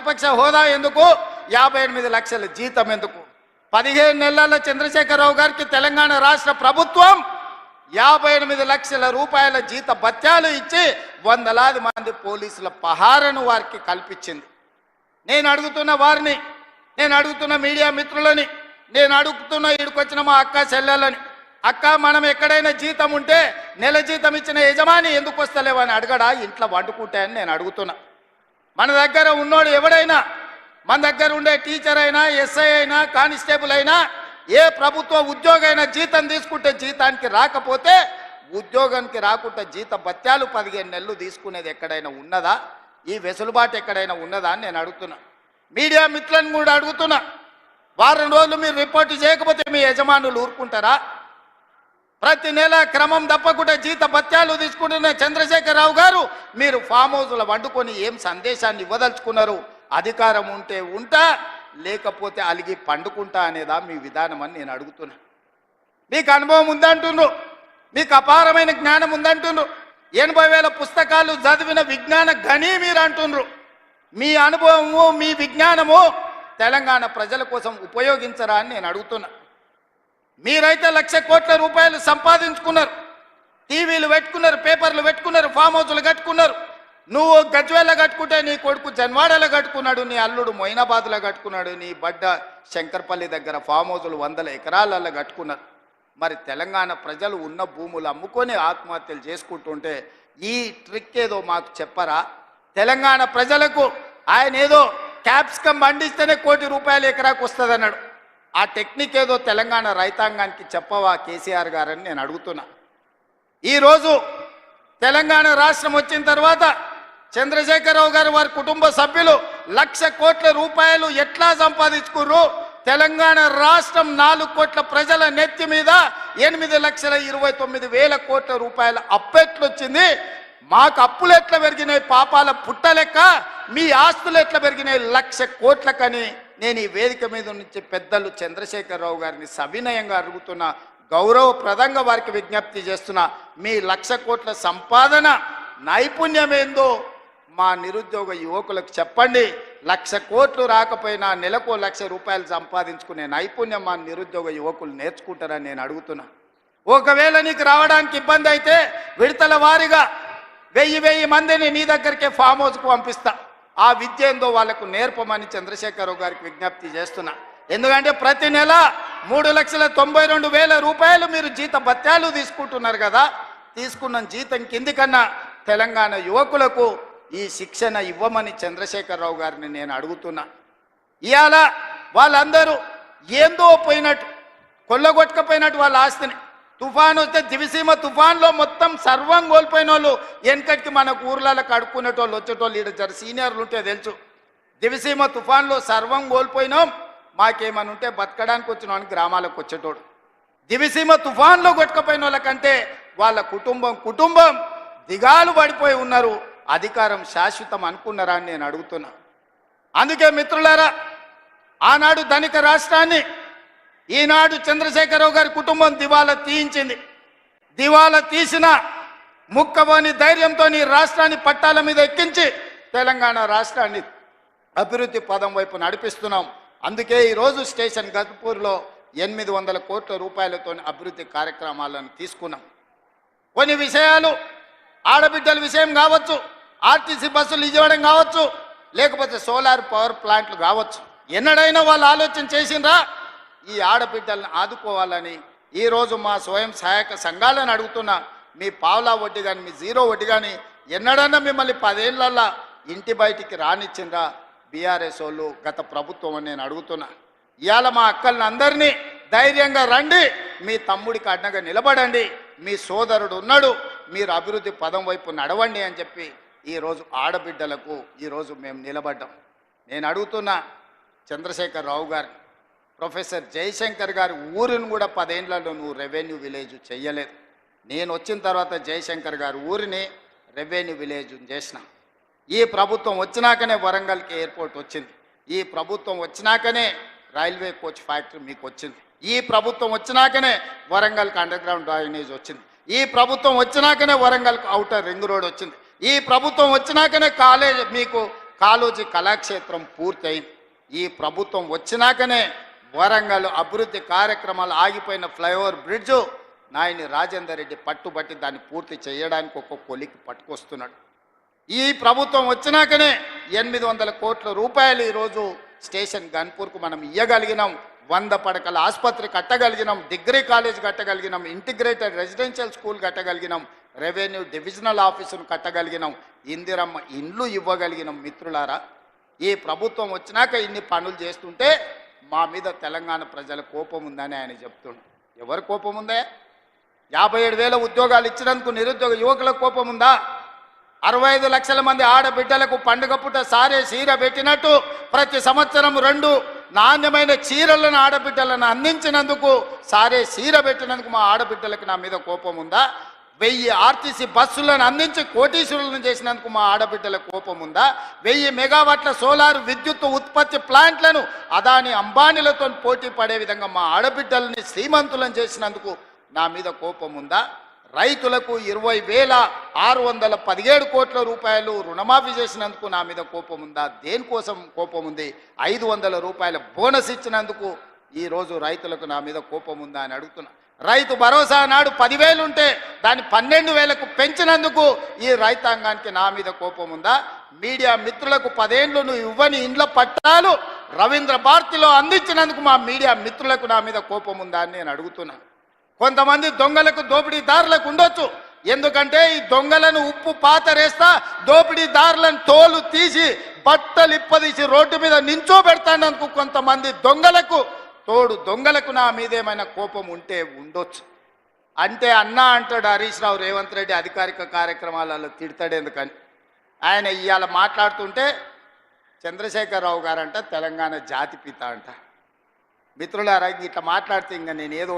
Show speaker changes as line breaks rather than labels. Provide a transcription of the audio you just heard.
ప్రతిపక్ష హోదా ఎందుకు, 58 లక్షల జీతం ఎందుకు? 15 నెలల చంద్రశేఖరరావు గారికి తెలంగాణ రాష్ట్ర ప్రభుత్వం 58 లక్షల రూపాయల జీత భత్యాలు ఇచ్చి వందలాది మంది పోలీసుల పహారను వారికి కల్పించింది. నేను అడుగుతున్న వారిని, నేను అడుగుతున్న మీడియా మిత్రులని, నేను అడుగుతున్న ఇక్కడికొచ్చిన మా అక్క చెల్లెలని, అక్క మనం ఎక్కడైనా జీతం ఉంటే నెల జీతం ఇచ్చిన యజమాని ఎందుకు వస్తలేవని అడగడా? ఇంట్లో వండుకుంటే అని నేను అడుగుతున్నా. మన దగ్గర ఉన్నోడు ఎవడైనా, మన దగ్గర ఉండే టీచర్ అయినా, ఎస్ఐ అయినా, కానిస్టేబుల్ అయినా, ఏ ప్రభుత్వ ఉద్యోగైనా జీతం తీసుకుంటే జీతానికి రాకపోతే ఉద్యోగానికి రాకుండా జీత భత్యాలు 15 నెలలు తీసుకునేది ఎక్కడైనా ఉన్నదా? ఈ వెసులుబాటు ఎక్కడైనా ఉన్నదా అని నేను అడుగుతున్నా. మీడియా మిత్రులను కూడా అడుగుతున్నా, వారం రోజులు మీరు రిపోర్టు చేయకపోతే మీ యజమానులు ఊరుకుంటారా? ప్రతి నెల క్రమం తప్పకుండా జీత భత్యాలు తీసుకుంటున్న చంద్రశేఖరరావు గారు మీరు ఫామ్ హౌస్లో వండుకొని ఏం సందేశాన్ని ఇవ్వదలుచుకున్నారు? అధికారం ఉంటే ఉంటా, లేకపోతే అలిగి పండుకుంటా అనేదా మీ విధానం అని నేను అడుగుతున్నా. మీకు అనుభవం ఉందంటుండ్రు, మీకు అపారమైన జ్ఞానం ఉందంటుండ్రు, 80,000 పుస్తకాలు చదివిన విజ్ఞాన గని మీరు అంటుండ్రు. మీ అనుభవము, మీ విజ్ఞానము తెలంగాణ ప్రజల కోసం ఉపయోగించరా అని నేను అడుగుతున్నా. మీరైతే 1,00,000 కోట్ల రూపాయలు సంపాదించుకున్నారు, టీవీలు పెట్టుకున్నారు, పేపర్లు పెట్టుకున్నారు, ఫామ్ హౌస్లు కట్టుకున్నారు. నువ్వు గజ్వేల్లో కట్టుకుంటే నీ కొడుకు జన్వాడలో కట్టుకున్నాడు, నీ అల్లుడు మొయినాబాద్లో కట్టుకున్నాడు, నీ బడ్డ శంకర్పల్లి దగ్గర ఫామ్ హౌస్లు 100 ఎకరాలలో కట్టుకున్నారు. మరి తెలంగాణ ప్రజలు ఉన్న భూములు అమ్ముకొని ఆత్మహత్యలు చేసుకుంటుంటే ఈ ట్రిక్ ఏదో మాకు చెప్పరా? తెలంగాణ ప్రజలకు ఆయన ఏదో క్యాప్సికమ్ పండిస్తేనే ₹1 కోటి ఎకరాకు వస్తుంది అన్నాడు. ఆ టెక్నిక్ ఏదో తెలంగాణ రైతాంగానికి చెప్పవా కేసీఆర్ గారని నేను అడుగుతున్నా. ఈరోజు తెలంగాణ రాష్ట్రం వచ్చిన తర్వాత చంద్రశేఖరరావు గారు వారి కుటుంబ సభ్యులు 1,00,000 కోట్ల రూపాయలు ఎట్లా సంపాదించుకుర్రు? తెలంగాణ రాష్ట్రం 4 కోట్ల ప్రజల నెత్తి మీద 8,29,000 కోట్ల రూపాయల అప్పెట్లొచ్చింది. మాకు అప్పులు ఎట్లా పెరిగినాయి పాపాల పుట్టలెక్క, మీ ఆస్తులు ఎట్లా పెరిగినాయి 1,00,000 కోట్లకని నేను ఈ వేదిక మీద నుంచి పెద్దలు చంద్రశేఖరరావు గారిని సవినయంగా అడుగుతున్నా, గౌరవప్రదంగా వారికి విజ్ఞప్తి చేస్తున్నా. మీ 1,00,000 కోట్ల సంపాదన నైపుణ్యం ఏందో మా నిరుద్యోగ యువకులకు చెప్పండి. 1,00,000 కోట్లు రాకపోయినా నెలకు 1,00,000 రూపాయలు సంపాదించుకునే నైపుణ్యం మా నిరుద్యోగ యువకులు నేర్చుకుంటారని నేను అడుగుతున్నా. ఒకవేళ నీకు రావడానికి ఇబ్బంది అయితే విడతల వారీగా 1000 మందిని నీ దగ్గరికే ఫామ్ హౌస్కు పంపిస్తా. ఆ విద్య ఏందో వాళ్ళకు నేర్పమని చంద్రశేఖరరావు గారికి విజ్ఞప్తి చేస్తున్నా. ఎందుకంటే ప్రతి నెల 3,92,000 రూపాయలు మీరు జీత భత్యాలు తీసుకుంటున్నారు కదా. తీసుకున్న జీతం కిందికన్నా తెలంగాణ యువకులకు ఈ శిక్షణ ఇవ్వమని చంద్రశేఖరరావు గారిని నేను అడుగుతున్నా. ఇవాళ వాళ్ళందరూ ఏందో పోయినట్టు, కొల్లగొట్టకపోయినట్టు వాళ్ళ ఆస్తిని, తుఫాను వస్తే దివిసీమ తుఫాన్లో మొత్తం సర్వం కోల్పోయిన వాళ్ళు వెనకటికి మనకు ఊర్లలో అడుక్కునేటోళ్ళు వచ్చేటోళ్ళు ఈడ జర సీనియర్లు ఉంటే తెలుసు. దివిసీమ తుఫాన్లో సర్వం కోల్పోయినాం, మాకేమని ఉంటే బతకడానికి వచ్చిన గ్రామాలకు వచ్చేటోడు. దివిసీమ తుఫాన్లో కొట్టుకపోయిన వాళ్ళకంటే వాళ్ళ కుటుంబం దిగాలు పడిపోయి ఉన్నారు. అధికారం శాశ్వతం అనుకున్నారా అని నేను అడుగుతున్నా. అందుకే మిత్రులారా, ఆనాడు ధనిక రాష్ట్రాన్ని ఈనాడు చంద్రశేఖరరావు గారి కుటుంబం దివాలా తీయించింది. దివాలా తీసిన ముక్కబోని ధైర్యంతో ఈ రాష్ట్రాన్ని పట్టాల మీద ఎక్కించి తెలంగాణ రాష్ట్రాన్ని అభివృద్ధి పదం వైపు నడిపిస్తున్నాం. అందుకే ఈరోజు స్టేషన్ గజ్పూర్లో 800 కోట్ల రూపాయలతో అభివృద్ధి కార్యక్రమాలను తీసుకున్నాం. కొన్ని విషయాలు ఆడబిడ్డల విషయం కావచ్చు, ఆర్టీసీ బస్సులు ఇవ్వడం కావచ్చు, లేకపోతే సోలార్ పవర్ ప్లాంట్లు కావచ్చు, ఎన్నడైనా వాళ్ళు ఆలోచన చేసిండ్రా ఈ ఆడబిడ్డలను ఆదుకోవాలని? ఈరోజు మా స్వయం సహాయక సంఘాలను అడుగుతున్నా, మీ పావలా వడ్డీ కానీ మీ జీరో వడ్డీ కానీ ఎన్నడన్నా మిమ్మల్ని 10 ఏళ్ళల్లో ఇంటి బయటికి రానిచ్చిండ్రా బీఆర్ఎస్ వాళ్ళు, గత ప్రభుత్వం అని నేను అడుగుతున్నా. ఇవాళ మా అక్కల్ని అందరినీ ధైర్యంగా రండి, మీ తమ్ముడికి అడ్డగా నిలబడండి, మీ సోదరుడు ఉన్నాడు, మీరు అభివృద్ధి పదం వైపు నడవండి అని చెప్పి ఈరోజు ఆడబిడ్డలకు ఈరోజు మేము నిలబడ్డాం. నేను అడుగుతున్నా చంద్రశేఖరరావు గారు, ప్రొఫెసర్ జయశంకర్ గారి ఊరిని కూడా 10 ఏళ్లలో నువ్వు రెవెన్యూ విలేజ్ చెయ్యలేదు. నేను వచ్చిన తర్వాత జయశంకర్ గారి ఊరిని రెవెన్యూ విలేజ్ చేసిన. ఈ ప్రభుత్వం వచ్చినాకనే వరంగల్కి ఎయిర్పోర్ట్ వచ్చింది. ఈ ప్రభుత్వం వచ్చినాకనే రైల్వే కోచ్ ఫ్యాక్టరీ మీకు వచ్చింది. ఈ ప్రభుత్వం వచ్చినాకనే వరంగల్కి అండర్ గ్రౌండ్ డ్రైనేజ్ వచ్చింది. ఈ ప్రభుత్వం వచ్చినాకనే వరంగల్కి ఔటర్ రింగ్ రోడ్ వచ్చింది. ఈ ప్రభుత్వం వచ్చినాకనే మీకు కాళోజీ కళాక్షేత్రం పూర్తయింది. ఈ ప్రభుత్వం వచ్చినాకనే వరంగల్ అభివృద్ధి కార్యక్రమాలు ఆగిపోయిన ఫ్లైఓవర్ బ్రిడ్జు నాయని రాజేందర్ రెడ్డి పట్టుబట్టి దాన్ని పూర్తి చేయడానికి ఒక కొలికి పట్టుకొస్తున్నాడు. ఈ ప్రభుత్వం వచ్చినాకనే 800 కోట్ల రూపాయలు ఈరోజు స్టేషన్ గన్పూర్కు మనం ఇయ్యగలిగినాం. 100 పడకల ఆసుపత్రి కట్టగలిగినాం, డిగ్రీ కాలేజ్ కట్టగలిగినాం, ఇంటిగ్రేటెడ్ రెసిడెన్షియల్ స్కూల్ కట్టగలిగినాం, రెవెన్యూ డివిజనల్ ఆఫీసును కట్టగలిగినాం, ఇందిరమ్మ ఇండ్లు ఇవ్వగలిగినాం. మిత్రులారా, ఈ ప్రభుత్వం వచ్చినాక ఇన్ని పనులు చేస్తుంటే మా మీద తెలంగాణ ప్రజల కోపం ఉందని ఆయన చెప్తుండు. ఎవరు కోపం ఉందే? 57,000 ఉద్యోగాలు ఇచ్చినందుకు నిరుద్యోగ యువకులకు కోపం ఉందా? 65 లక్షల మంది ఆడబిడ్డలకు పండుగ పూట సారే చీర పెట్టినట్టు ప్రతి సంవత్సరం 2 నాణ్యమైన చీరలను ఆడబిడ్డలను అందించినందుకు, సారే చీర పెట్టినందుకు మా ఆడబిడ్డలకు నా మీద కోపం ఉందా? 1000 ఆర్టీసీ బస్సులను అందించి కోటీశ్వరులను చేసినందుకు మా ఆడబిడ్డల కోపం ఉందా? 1000 మెగావాట్ల సోలార్ విద్యుత్ ఉత్పత్తి ప్లాంట్లను అదాని అంబానీలతో పోటీ పడే విధంగా మా ఆడబిడ్డలని శ్రీమంతులను చేసినందుకు నా మీద కోపం ఉందా? రైతులకు 20,617 కోట్ల రూపాయలు రుణమాఫీ చేసినందుకు నా మీద కోపం ఉందా? దేనికోసం కోపం ఉంది? 500 రూపాయల బోనస్ ఇచ్చినందుకు ఈరోజు రైతులకు నా మీద కోపం ఉందా అని అడుగుతున్నా. రైతు భరోసా నాడు 10,000 ఉంటే దాన్ని 12,000కు పెంచినందుకు ఈ రైతాంగానికి నా మీద కోపం ఉందా? మీడియా మిత్రులకు 10 ఏళ్ళు నువ్వు ఇవ్వని ఇండ్ల పట్టాలు రవీంద్ర భారతిలో అందించినందుకు మా మీడియా మిత్రులకు నా మీద కోపం ఉందా అని నేను అడుగుతున్నాను. కొంతమంది దొంగలకు దోపిడీదారులకు ఉండొచ్చు, ఎందుకంటే ఈ దొంగలను ఉప్పు పాతరేస్తా దోపిడీదారులను తోలు తీసి బట్టలు ఇప్పదీసి రోడ్డు మీద నించో పెడతానందుకు కొంతమంది దొంగలకు నా మీద ఏమైనా కోపం ఉంటే ఉండొచ్చు. అంటే అన్నా అంటాడు హరీష్ రావు రేవంత్ రెడ్డి అధికారిక కార్యక్రమాలలో తిడతాడు ఎందుకని. ఆయన ఇవాళ మాట్లాడుతుంటే చంద్రశేఖరరావు గారంట తెలంగాణ జాతిపిత అంట. మిత్రులారా, ఇట్లా మాట్లాడితే ఇంకా నేను ఏదో